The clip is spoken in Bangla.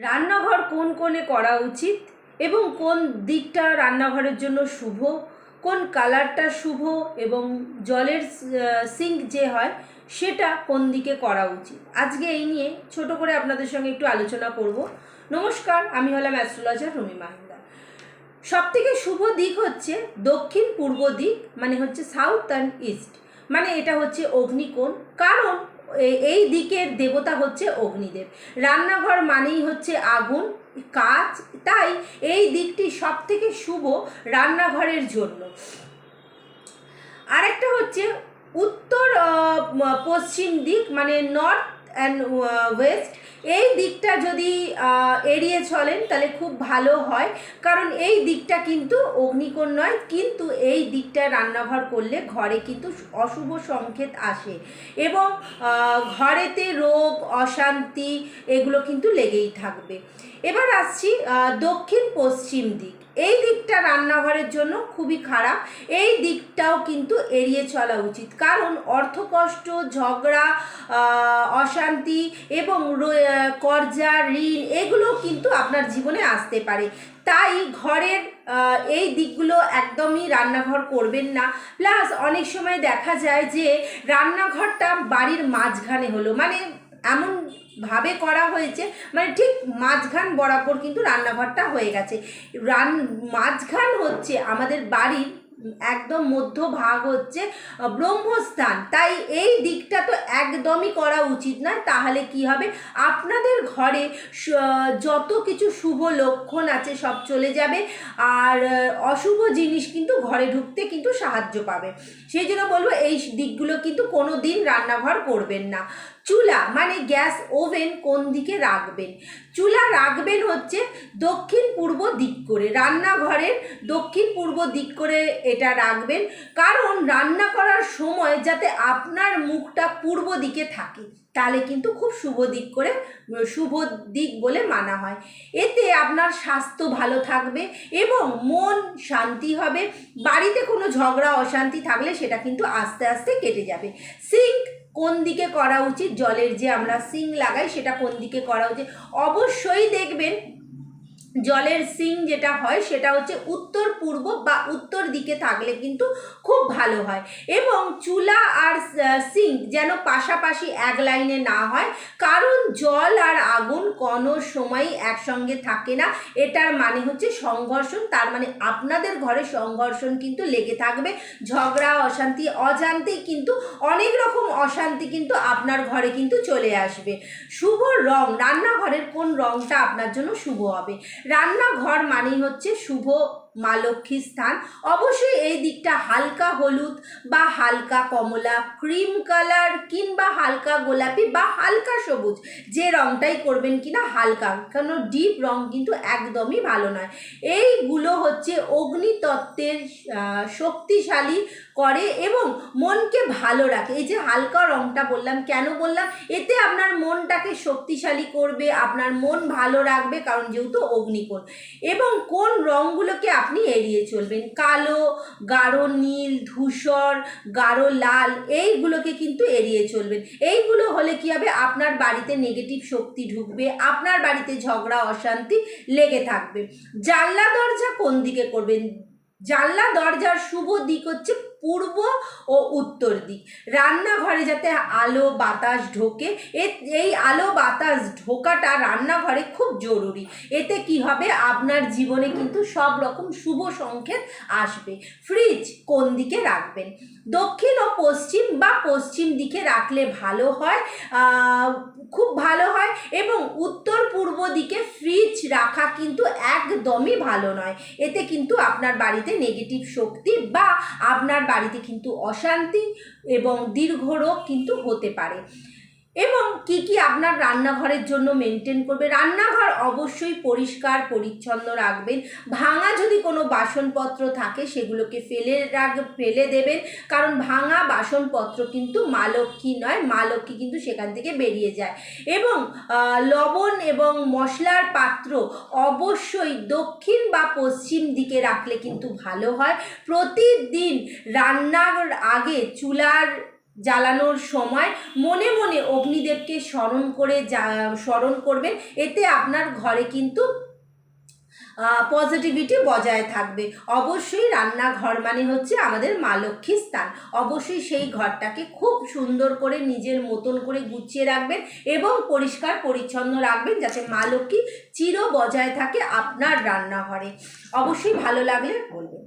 রান্নাঘর কোন কোণে করা উচিত এবং কোন দিকটা রান্নাঘরের জন্য শুভ, কোন কালারটা শুভ এবং জলের সিঙ্ক যে হয় সেটা কোন দিকে করা উচিত, আজকে এই নিয়ে ছোট করে আপনাদের সঙ্গে একটু আলোচনা করব। নমস্কার, আমি হলাম অ্যাস্ট্রোলজার রুমি মাহিন্দা। সবথেকে শুভ দিক হচ্ছে দক্ষিণ পূর্ব দিক, মানে হচ্ছে সাউথ অ্যান্ড ইস্ট, মানে এটা হচ্ছে অগ্নিকোণ। কারণ এই দিকের দেবতা হচ্ছে অগ্নিদেব। রান্নাঘর মানেই হচ্ছে আগুন, কাজ, তাই এই দিকটি সব থেকে শুভ রান্নাঘরের জন্য। আরেকটা হচ্ছে উত্তর পশ্চিম দিক, মানে নর্থ অ্যান্ড ওয়েস্ট। এই দিকটা যদি এড়িয়ে চলেন তাহলে খুব ভালো হয়, কারণ এই দিকটা কিন্তু অগ্নিকোণ নয়, কিন্তু এই দিকটা রান্নাঘর করলে ঘরে কিন্তু অশুভ সংকেত আসে এবং ঘরেতে রোগ অশান্তি এগুলো কিন্তু লেগেই থাকবে। এবার আসছি দক্ষিণ পশ্চিম দিক। এই দিকটা রান্নাঘরের জন্য খুবই খারাপ, এই দিকটাও কিন্তু এড়িয়ে চলা উচিত, কারণ অর্থকষ্ট, ঝগড়া, অশান্তি এবং কর্জা, ঋণ এগুলো কিন্তু আপনার জীবনে আসতে পারে। তাই ঘরের এই দিকগুলো একদমই রান্নাঘর করবেন না। প্লাস অনেক সময় দেখা যায় যে রান্নাঘরটা বাড়ির মাঝখানে হলো, মানে এমন ভাবে করা হয়েছে, মানে ঠিক মাঝখান বরাবর কিন্তু রান্নাঘরটা হয়ে গেছে। মাঝখান হচ্ছে আমাদের বাড়ির একদম মধ্যভাগ হচ্ছে ব্রহ্মস্থান, তাই এই দিকটা তো একদমই করা উচিত নয়। তাহলে কি হবে, আপনাদের ঘরে যত কিছু শুভ লক্ষণ আছে সব চলে যাবে, আর অশুভ জিনিস কিন্তু ঘরে ঢুকতে কিন্তু সাহায্য পাবে। সেই জন্য বলবো এই দিকগুলো কিন্তু কোনো দিন রান্নাঘর করবেন না। চুলা মানে গ্যাস ওভেন কোন দিকে রাখবেন? চুলা রাখবেন হচ্ছে দক্ষিণ পূর্ব দিক করে, রান্নাঘরের দক্ষিণ পূর্ব দিক করে এটা রাখবেন, কারণ রান্না করার সময় যাতে আপনার মুখটা পূর্ব দিকে থাকে, তাহলে কিন্তু খুব শুভ দিক করে, শুভ দিক বলে মানা হয়। এতে আপনার স্বাস্থ্য ভালো থাকবে এবং মন শান্তি হবে। বাড়িতে কোনো ঝগড়া অশান্তি থাকলে সেটা কিন্তু আস্তে আস্তে কেটে যাবে। সিঙ্ক কোন দিকে করা উচিত, জলের যে আমরা সিঙ্ক লাগাই সেটা কোন দিকে করা উচিত? অবশ্যই দেখবেন জলের সিঙ্ক যেটা হয় সেটা হচ্ছে উত্তর পূর্ব বা উত্তর দিকে থাকলে কিন্তু খুব ভালো হয়, এবং চুলা আর সিঙ্ক যেন পাশাপাশি এক লাইনে না হয়, কারণ জল আর আগুন কোনো সময় একসঙ্গে থাকে না। এটার মানে হচ্ছে সংঘর্ষণ, তার মানে আপনাদের ঘরে সংঘর্ষণ কিন্তু লেগে থাকবে, ঝগড়া অশান্তি, অজান্তেই কিন্তু অনেক রকম অশান্তি কিন্তু আপনার ঘরে কিন্তু চলে আসবে। শুভ রং, রান্নাঘরের কোন রংটা আপনার জন্য শুভ হবে? রান্নাঘর মানেই হচ্ছে শুভ মা লক্ষ্মীর স্থান। অবশ্যই এই দিকটা হালকা হলুদ বা হালকা কমলা, ক্রিম কালার কিংবা হালকা গোলাপি বা হালকা সবুজ, যে রংটাই করবেন কিনা হালকা, কেন ডিপ রং কিন্তু একদমই ভালো নয়। এইগুলো হচ্ছে অগ্নিতত্ত্বের শক্তিশালী করে এবং মনকে ভালো রাখে। এই যে হালকা রংটা বললাম, কেন বললাম? এতে আপনার মনটাকে শক্তিশালী করবে, আপনার মন ভালো রাখবে, কারণ যেহেতু অগ্নিকোণ। এবং কোন রঙগুলোকে আপনি এড়িয়ে চলবেন? কালো, গাঢ় নীল, ধূসর, গাঢ় লাল, এইগুলোকে কিন্তু এড়িয়ে চলবেন। এইগুলো হলে কি হবে, আপনার বাড়িতে নেগেটিভ শক্তি ঢুকবে, আপনার বাড়িতে ঝগড়া অশান্তি লেগে থাকবে। জানলা দরজা কোন দিকে করবেন? জানলা দরজার শুভ দিক হচ্ছে পূর্ব ও উত্তর দিক। রান্নাঘরে যাতে আলো বাতাস ঢোকে, এই আলো বাতাস ঢোকাটা রান্নাঘরে খুব জরুরি। এতে কি হবে, আপনার জীবনে কিন্তু সব রকম শুভ সংকেত আসবে। ফ্রিজ কোন দিকে রাখবেন? দক্ষিণ ও পশ্চিম বা পশ্চিম দিকে রাখলে ভালো হয়, খুব ভালো হয়। এবং উত্তর পূর্ব দিকে ফ্রিজ রাখা কিন্তু একদমই ভালো নয়, এতে কিন্তু আপনার বাড়িতে নেগেটিভ শক্তি বা আপনার বাড়িতে কিন্তু অশান্তি এবং দীর্ঘ রোগ কিন্তু হতে পারে। এবং কি কি আপনার রান্নাঘরের জন্য মেনটেন করবে? রান্নাঘর অবশ্যই পরিষ্কার পরিচ্ছন্ন রাখবেন। ভাঙা যদি কোনো বাসনপত্র থাকে সেগুলোকে ফেলে দেবেন, কারণ ভাঙা বাসনপত্র কিন্তু মা লক্ষ্মী নয়, মা লক্ষ্মী কিন্তু সেখান থেকে বেরিয়ে যায়। এবং লবণ এবং মশলার পাত্র অবশ্যই দক্ষিণ বা পশ্চিম দিকে রাখলে কিন্তু ভালো হয়। প্রতিদিন রান্নার আগে চুলার জ্বালানোর সময় মনে মনে অগ্নিদেবকে স্মরণ করবেন। এতে আপনার ঘরে কিন্তু পজিটিভিটি বজায় থাকবে। অবশ্যই রান্নাঘর মানে হচ্ছে আমাদের মা লক্ষ্মীর স্থান। অবশ্যই সেই ঘরটাকে খুব সুন্দর করে নিজের মতন করে গুছিয়ে রাখবেন এবং পরিষ্কার পরিচ্ছন্ন রাখবেন, যাতে মা লক্ষ্মী চির বজায় থাকে আপনার রান্নাঘরে। অবশ্যই ভালো লাগলে বলবেন।